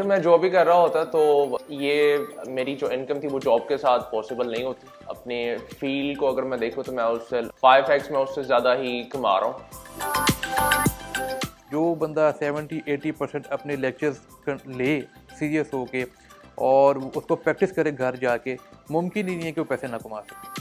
मैं जॉब ही कर रहा होता तो ये मेरी जो इनकम थी वो जॉब के साथ पॉसिबल नहीं होती। अपने फील्ड को अगर मैं देखूँ तो मैं उससे 5x में उससे ज़्यादा ही कमा रहा हूँ। जो बंदा 70-80% अपने लेक्चर्स ले सीरियस होके और उसको प्रैक्टिस करे घर जाके, मुमकिन ही नहीं है कि वो पैसे ना कमा सके।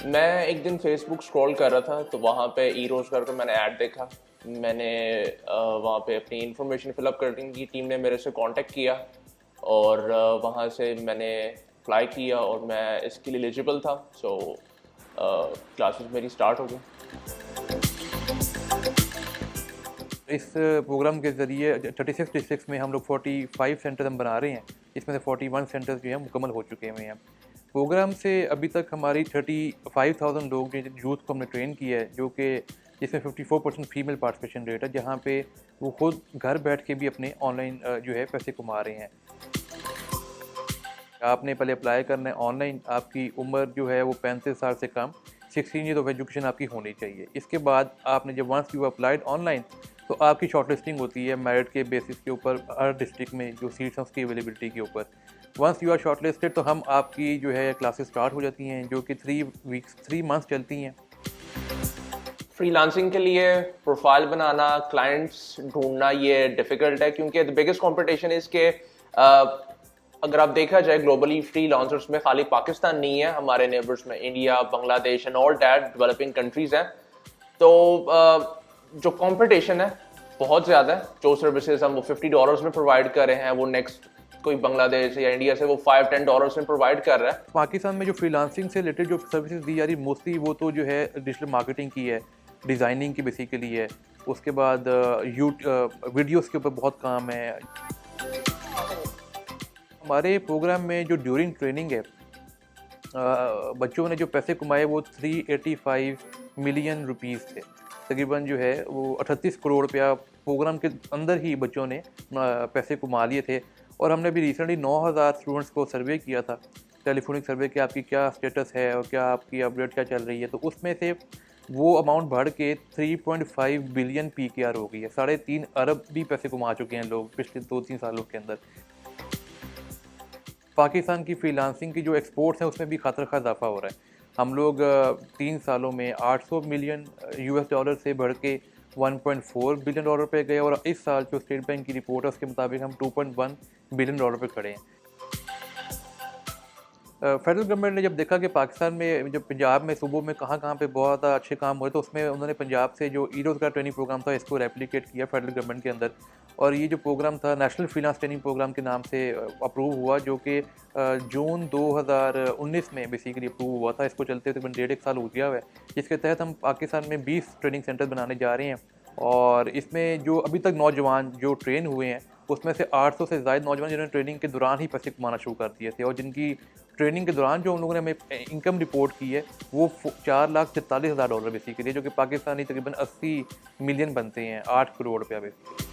मैं एक दिन फेसबुक स्क्रॉल कर रहा था तो वहाँ पे ई रोजगार का मैंने ऐड देखा। मैंने वहाँ पे अपनी इंफॉर्मेशन फिलअप करने की टीम ने मेरे से कांटेक्ट किया और वहाँ से मैंने अप्लाई किया और मैं इसके लिए एलिजिबल था। सो क्लासेस मेरी स्टार्ट हो गई। इस प्रोग्राम के ज़रिए 36 डिस्ट्रिक्ट्स में हम लोग 45 सेंटर हम बना रहे हैं, इसमें से 41 सेंटर्स जो हैं मुकम्मल हो चुके हुए हैं। प्रोग्राम से अभी तक हमारी 35,000 लोग यूथ को हमने ट्रेन किया है, जो कि जिसमें 54% फीमेल पार्टिसिपेशन रेट है, जहाँ पे वो खुद घर बैठ के भी अपने ऑनलाइन जो है पैसे कमा रहे हैं। आपने पहले अप्लाई करना है ऑनलाइन, आपकी उम्र जो है वो 35 साल से कम, 16 ईयर ऑफ एजुकेशन आपकी होनी चाहिए। इसके बाद आपने जब वंस यू अप्लाइड ऑनलाइन तो आपकी शॉर्टलिस्टिंग होती है मेरिट के बेसिस के ऊपर, हर डिस्ट्रिक्ट में जो सीट्स हैं उसकी अवेलेबिलिटी के ऊपर। वंस यू आर शॉर्टलिस्टेड तो हम आपकी जो है क्लासेस स्टार्ट हो जाती हैं, जो कि 3 मंथ्स चलती हैं। फ्रीलांसिंग के लिए प्रोफाइल बनाना, क्लाइंट्स ढूंढना ये डिफ़िकल्ट है क्योंकि द बिगेस्ट कंपटीशन इज़ के अगर आप देखा जाए ग्लोबली फ्रीलांसर्स में खाली पाकिस्तान नहीं है, हमारे नेबर्स में India, Bangladesh and all that developing countries हैं। तो जो कंपटीशन है बहुत ज़्यादा है। जो सर्विसेज हम वो $50 में प्रोवाइड कर रहे हैं वो नेक्स्ट कोई बांग्लादेश या इंडिया से वो $5-10 में प्रोवाइड कर रहा है। पाकिस्तान में जो फ्रीलांसिंग से रिलेटेड जो सर्विसेज दी जा रही मोस्टली वो तो जो है डिजिटल मार्केटिंग की है, डिज़ाइनिंग की बेसिकली है। उसके बाद वीडियोस के ऊपर बहुत काम है। हमारे प्रोग्राम में जो ड्यूरिंग ट्रेनिंग है बच्चों ने जो पैसे कमाए वो 385 मिलियन रुपीज़ थे। तकरीबन जो है वो 38 करोड़ रुपया प्रोग्राम के अंदर ही बच्चों ने पैसे कमा लिए थे। और हमने भी रिसेंटली 9,000 स्टूडेंट्स को सर्वे किया था, टेलीफोनिक सर्वे कि आपकी क्या स्टेटस है और क्या आपकी अपडेट क्या चल रही है। तो उसमें से वो अमाउंट बढ़ के 3.5 बिलियन PKR हो गई है। 3.5 अरब भी पैसे कमा चुके हैं लोग पिछले 2-3 सालों के अंदर। पाकिस्तान की फ्रीलांसिंग की जो एक्सपोर्ट्स हैं उसमें भी खातरखा इजाफा हो रहा है। हम लोग 3 सालों में 800 मिलियन $US से बढ़ के 1.4 बिलियन डॉलर पे गए और इस साल जो स्टेट बैंक की रिपोर्ट है उसके मुताबिक हम $2.1 बिलियन पे खड़े हैं। फेडरल गवर्नमेंट ने जब देखा कि पाकिस्तान में जब पंजाब में सूबों में कहाँ पे बहुत ज़्यादा अच्छे काम हुए तो उसमें उन्होंने पंजाब से जो ई रोज़गार ट्रेनिंग प्रोग्राम था इसको रेप्लिकेट किया फेडरल गवर्नमेंट के अंदर। और ये जो प्रोग्राम था नेशनल फ्रीलांस ट्रेनिंग प्रोग्राम के नाम से अप्रूव हुआ, जो कि जून 2019 में बेसिकली अप्रूव हुआ था। इसको चलते तकरीबन 1.5 साल हो गया हुआ है, जिसके तहत हम पाकिस्तान में 20 ट्रेनिंग सेंटर बनाने जा रहे हैं। और इसमें जो अभी तक नौजवान जो ट्रेन हुए हैं उसमें से 800 से ज़्यादा नौजवान जिन्होंने ट्रेनिंग के दौरान ही पैसे कमाना शुरू कर दिए थे और जिनकी ट्रेनिंग के दौरान जो उन लोगों ने हमें इनकम रिपोर्ट की है वो $4,43,000 बेसिकली, जो कि पाकिस्तानी तकरीबन 80 मिलियन बनते हैं, 8 करोड़ रुपया बेसिकली।